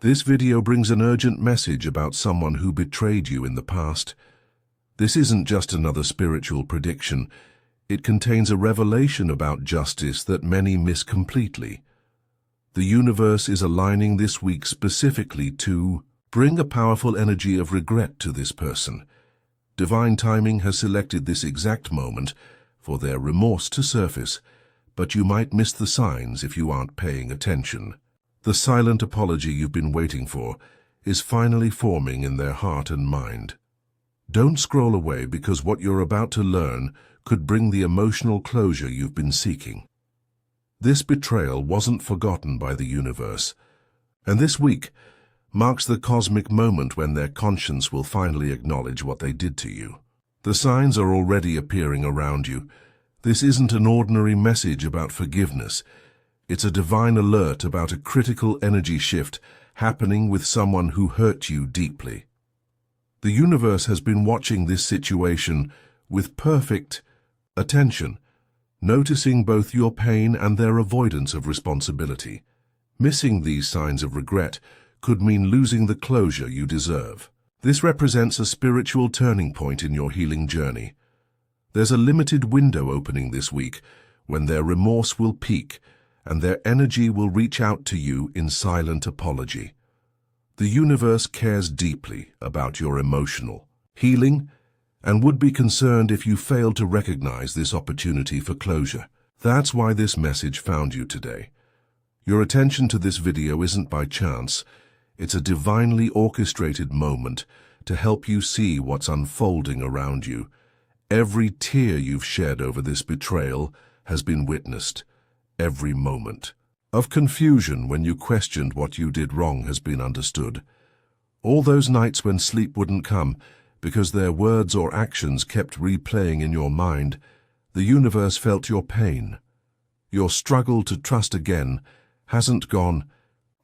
This video brings an urgent message about someone who betrayed you in the past. This isn't just another spiritual prediction. It contains a revelation about justice that many miss completely. The universe is aligning this week specifically to bring a powerful energy of regret to this person. Divine timing has selected this exact moment for their remorse to surface, but you might miss the signs if you aren't paying attention. The silent apology you've been waiting for is finally forming in their heart and mind. Don't scroll away, because what you're about to learn could bring the emotional closure you've been seeking. This betrayal wasn't forgotten by the universe, and this week marks the cosmic moment when their conscience will finally acknowledge what they did to you. The signs are already appearing around you. This isn't an ordinary message about forgiveness. It's a divine alert about a critical energy shift happening with someone who hurt you deeply. The universe has been watching this situation with perfect attention, noticing both your pain and their avoidance of responsibility. Missing these signs of regret could mean losing the closure you deserve. This represents a spiritual turning point in your healing journey. There's a limited window opening this week when their remorse will peak and their energy will reach out to you in silent apology. The universe cares deeply about your emotional healing and would be concerned if you failed to recognize this opportunity for closure. That's why this message found you today. Your attention to this video isn't by chance. It's a divinely orchestrated moment to help you see what's unfolding around you. Every tear you've shed over this betrayal has been witnessed. Every moment of confusion when you questioned what you did wrong has been understood. All those nights when sleep wouldn't come because their words or actions kept replaying in your mind, the universe felt your pain. Your struggle to trust again hasn't gone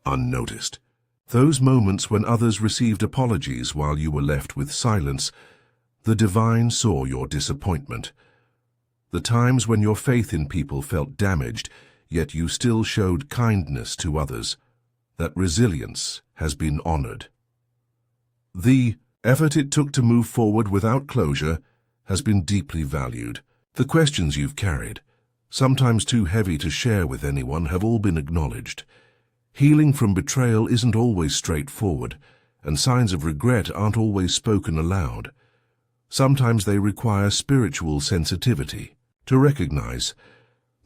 unnoticed. Those moments when others received apologies while you were left with silence, the divine saw your disappointment. The times when your faith in people felt damaged, yet you still showed kindness to others, that resilience has been honored. The effort it took to move forward without closure has been deeply valued. The questions you've carried, sometimes too heavy to share with anyone, have all been acknowledged. Healing from betrayal isn't always straightforward, and signs of regret aren't always spoken aloud. Sometimes they require spiritual sensitivity to recognize.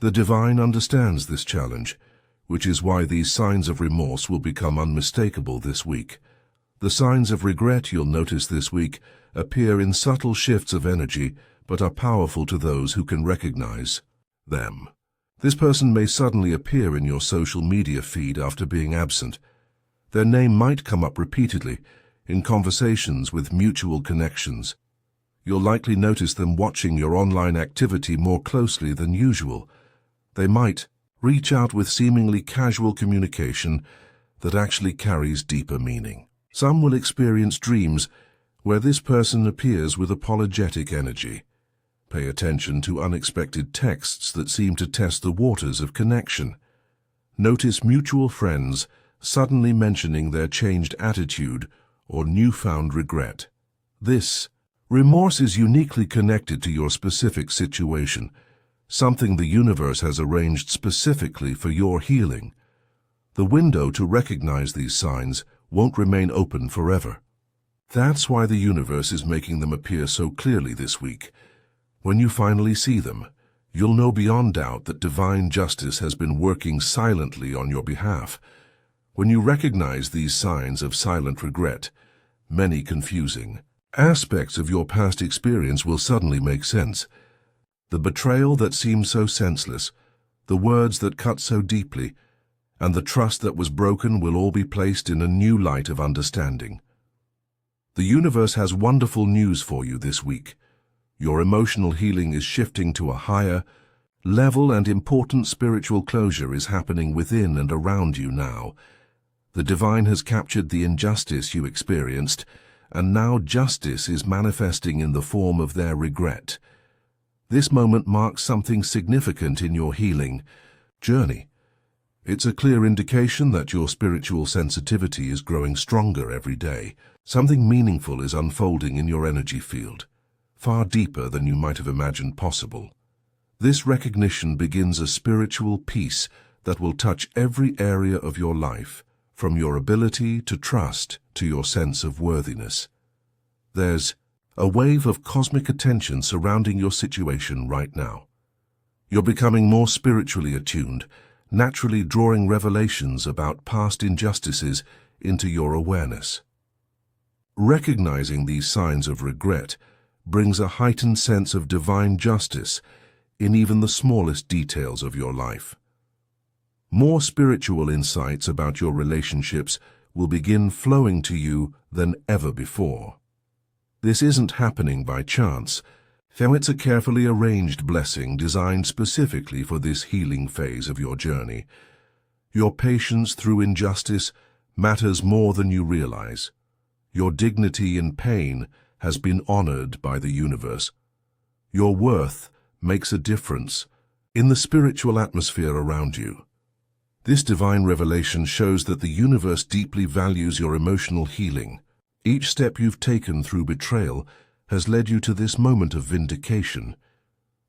The divine understands this challenge, which is why these signs of remorse will become unmistakable this week. The signs of regret you'll notice this week appear in subtle shifts of energy, but are powerful to those who can recognize them. This person may suddenly appear in your social media feed after being absent. Their name might come up repeatedly in conversations with mutual connections. You'll likely notice them watching your online activity more closely than usual. They might reach out with seemingly casual communication that actually carries deeper meaning. Some will experience dreams where this person appears with apologetic energy. Pay attention to unexpected texts that seem to test the waters of connection. Notice mutual friends suddenly mentioning their changed attitude or newfound regret. This remorse is uniquely connected to your specific situation, something the universe has arranged specifically for your healing. The window to recognize these signs won't remain open forever. That's why the universe is making them appear so clearly this week. When you finally see them, you'll know beyond doubt that divine justice has been working silently on your behalf. When you recognize these signs of silent regret, many confusing aspects of your past experience will suddenly make sense. The betrayal that seemed so senseless, the words that cut so deeply, and the trust that was broken will all be placed in a new light of understanding. The universe has wonderful news for you this week. Your emotional healing is shifting to a higher level, and important spiritual closure is happening within and around you now. The divine has captured the injustice you experienced, and now justice is manifesting in the form of their regret. This moment marks something significant in your healing journey. It's a clear indication that your spiritual sensitivity is growing stronger every day. Something meaningful is unfolding in your energy field, far deeper than you might have imagined possible. This recognition begins a spiritual peace that will touch every area of your life, from your ability to trust to your sense of worthiness. There's a wave of cosmic attention surrounding your situation right now. You're becoming more spiritually attuned, naturally drawing revelations about past injustices into your awareness. Recognizing these signs of regret brings a heightened sense of divine justice in even the smallest details of your life. More spiritual insights about your relationships will begin flowing to you than ever before. This isn't happening by chance, though it's a carefully arranged blessing designed specifically for this healing phase of your journey. Your patience through injustice matters more than you realize. Your dignity in pain has been honored by the universe. Your worth makes a difference in the spiritual atmosphere around you. This divine revelation shows that the universe deeply values your emotional healing. Each step you've taken through betrayal has led you to this moment of vindication.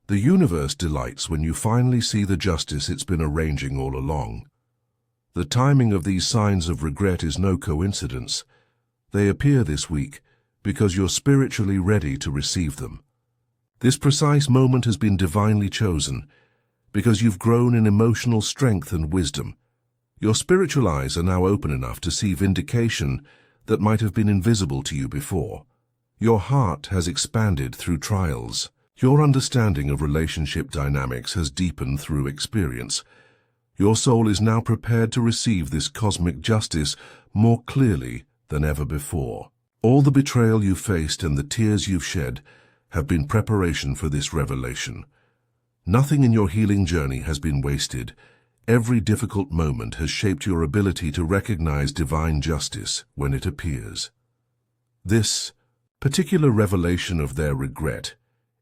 The universe delights when you finally see the justice it's been arranging all along. The timing of these signs of regret is no coincidence. They appear this week because you're spiritually ready to receive them. This precise moment has been divinely chosen because you've grown in emotional strength and wisdom. Your spiritual eyes are now open enough to see vindication that might have been invisible to you before. Your heart has expanded through trials. Your understanding of relationship dynamics has deepened through experience. Your soul is now prepared to receive this cosmic justice more clearly than ever before. All the betrayal you've faced and the tears you've shed have been preparation for this revelation. Nothing in your healing journey has been wasted. Every difficult moment has shaped your ability to recognize divine justice when it appears. This particular revelation of their regret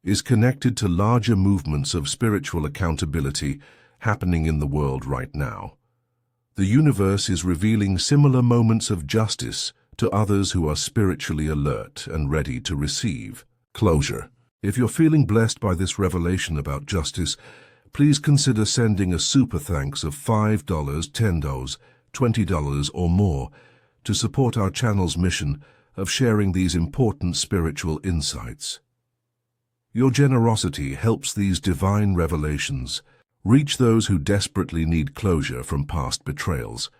is connected to larger movements of spiritual accountability happening in the world right now. The universe is revealing similar moments of justice to others who are spiritually alert and ready to receive closure. If you're feeling blessed by this revelation about justice, please consider sending a super thanks of $5, $10, $20 or more to support our channel's mission of sharing these important spiritual insights. Your generosity helps these divine revelations reach those who desperately need closure from past betrayals.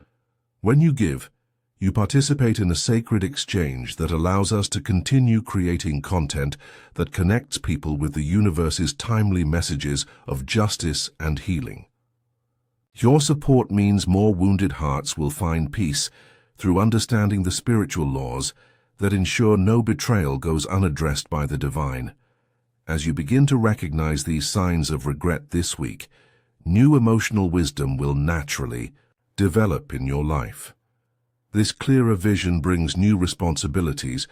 When you give, you participate in a sacred exchange that allows us to continue creating content that connects people with the universe's timely messages of justice and healing. Your support means more wounded hearts will find peace through understanding the spiritual laws that ensure no betrayal goes unaddressed by the divine. As you begin to recognize these signs of regret this week, new emotional wisdom will naturally develop in your life. This clearer vision brings new responsibilities,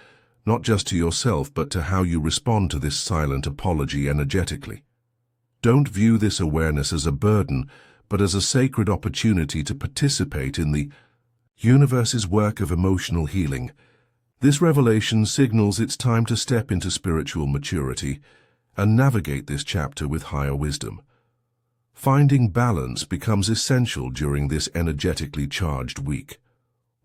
not just to yourself but to how you respond to this silent apology energetically. Don't view this awareness as a burden, but as a sacred opportunity to participate in the universe's work of emotional healing. This revelation signals it's time to step into spiritual maturity and navigate this chapter with higher wisdom. Finding balance becomes essential during this energetically charged week.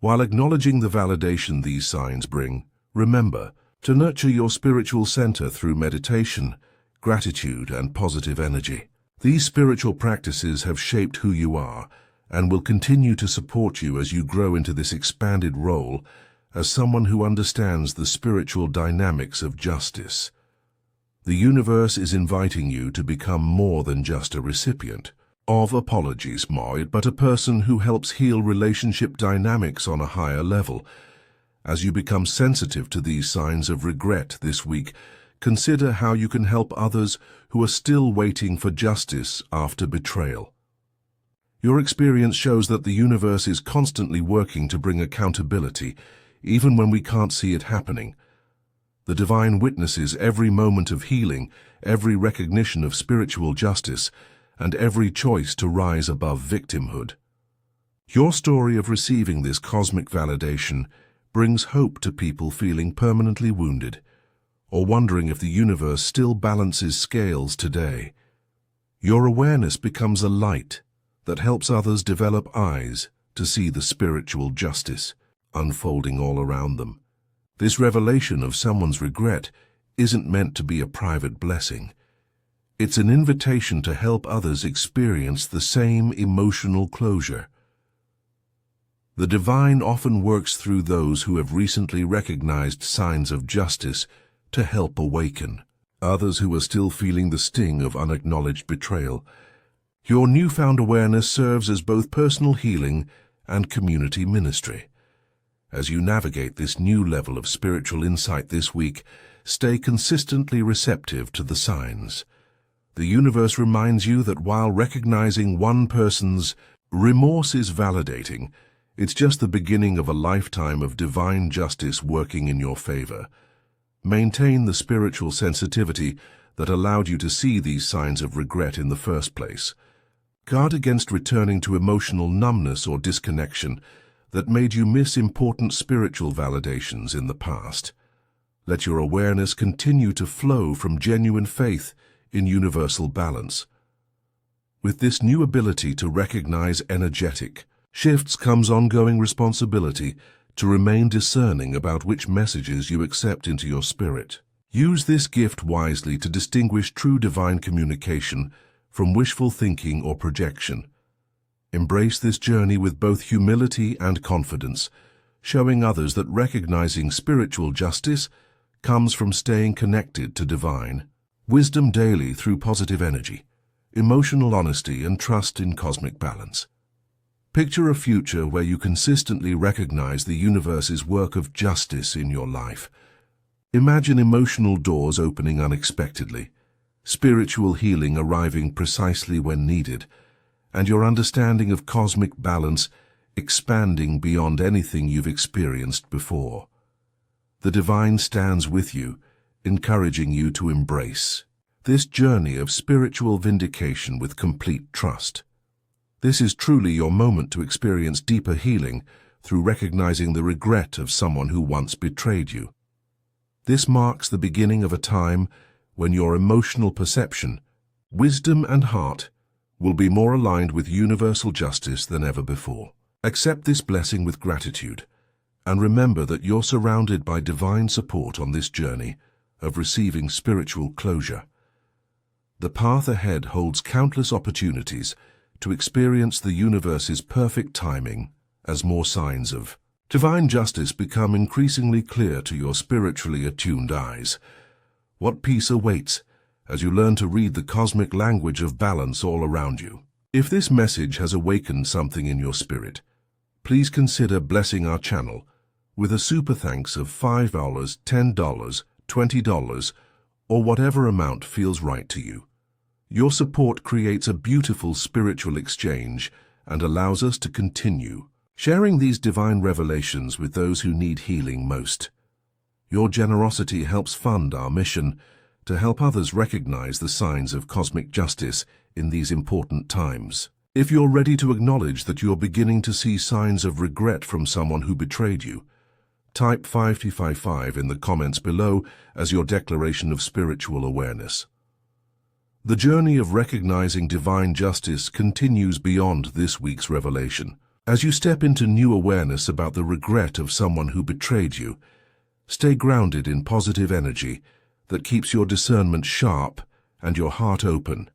While acknowledging the validation these signs bring, remember to nurture your spiritual center through meditation, gratitude, and positive energy. These spiritual practices have shaped who you are and will continue to support you as you grow into this expanded role as someone who understands the spiritual dynamics of justice. The universe is inviting you to become more than just a recipient of apologies, but a person who helps heal relationship dynamics on a higher level. As you become sensitive to these signs of regret this week, consider how you can help others who are still waiting for justice after betrayal. Your experience shows that the universe is constantly working to bring accountability, even when we can't see it happening. The divine witnesses every moment of healing, every recognition of spiritual justice, and every choice to rise above victimhood. Your story of receiving this cosmic validation brings hope to people feeling permanently wounded or wondering if the universe still balances scales today. Your awareness becomes a light that helps others develop eyes to see the spiritual justice unfolding all around them. This revelation of someone's regret isn't meant to be a private blessing. It's an invitation to help others experience the same emotional closure. The divine often works through those who have recently recognized signs of justice to help awaken others who are still feeling the sting of unacknowledged betrayal. Your newfound awareness serves as both personal healing and community ministry. As you navigate this new level of spiritual insight this week, stay consistently receptive to the signs. The universe reminds you that while recognizing one person's remorse is validating, it's just the beginning of a lifetime of divine justice working in your favor. Maintain the spiritual sensitivity that allowed you to see these signs of regret in the first place. Guard against returning to emotional numbness or disconnection that made you miss important spiritual validations in the past. Let your awareness continue to flow from genuine faith in universal balance. With this new ability to recognize energetic shifts comes ongoing responsibility to remain discerning about which messages you accept into your spirit. Use this gift wisely to distinguish true divine communication from wishful thinking or projection. Embrace this journey with both humility and confidence, showing others that recognizing spiritual justice comes from staying connected to divine wisdom daily through positive energy, emotional honesty, and trust in cosmic balance. Picture a future where you consistently recognize the universe's work of justice in your life. Imagine emotional doors opening unexpectedly, spiritual healing arriving precisely when needed, and your understanding of cosmic balance expanding beyond anything you've experienced before. The divine stands with you, encouraging you to embrace this journey of spiritual vindication with complete trust. This is truly your moment to experience deeper healing through recognizing the regret of someone who once betrayed you. This marks the beginning of a time when your emotional perception, wisdom, and heart will be more aligned with universal justice than ever before. Accept this blessing with gratitude, and remember that you're surrounded by divine support on this journey of receiving spiritual closure. The path ahead holds countless opportunities to experience the universe's perfect timing as more signs of divine justice become increasingly clear to your spiritually attuned eyes. What peace awaits as you learn to read the cosmic language of balance all around you. If this message has awakened something in your spirit, please consider blessing our channel with a super thanks of $5, $10, $20, or whatever amount feels right to you. Your support creates a beautiful spiritual exchange and allows us to continue sharing these divine revelations with those who need healing most. Your generosity helps fund our mission to help others recognize the signs of cosmic justice in these important times. If you're ready to acknowledge that you're beginning to see signs of regret from someone who betrayed you, type 5255 in the comments below as your declaration of spiritual awareness. The journey of recognizing divine justice continues beyond this week's revelation. As you step into new awareness about the regret of someone who betrayed you, stay grounded in positive energy that keeps your discernment sharp and your heart open.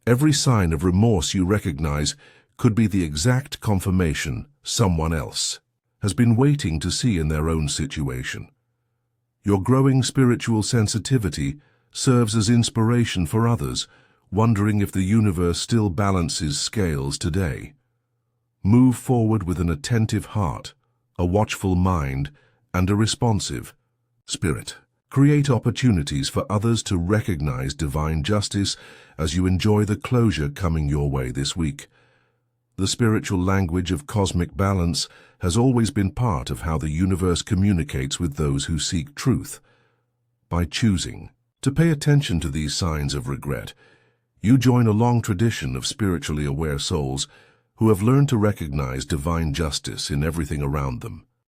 Every sign of remorse you recognize could be the exact confirmation someone else has been waiting to see in their own situation. Your growing spiritual sensitivity serves as inspiration for others, wondering if the universe still balances scales today. Move forward with an attentive heart, a watchful mind, and a responsive spirit. Create opportunities for others to recognize divine justice as you enjoy the closure coming your way this week. The spiritual language of cosmic balance has always been part of how the universe communicates with those who seek truth. By choosing to pay attention to these signs of regret, you join a long tradition of spiritually aware souls who have learned to recognize divine justice in everything around them.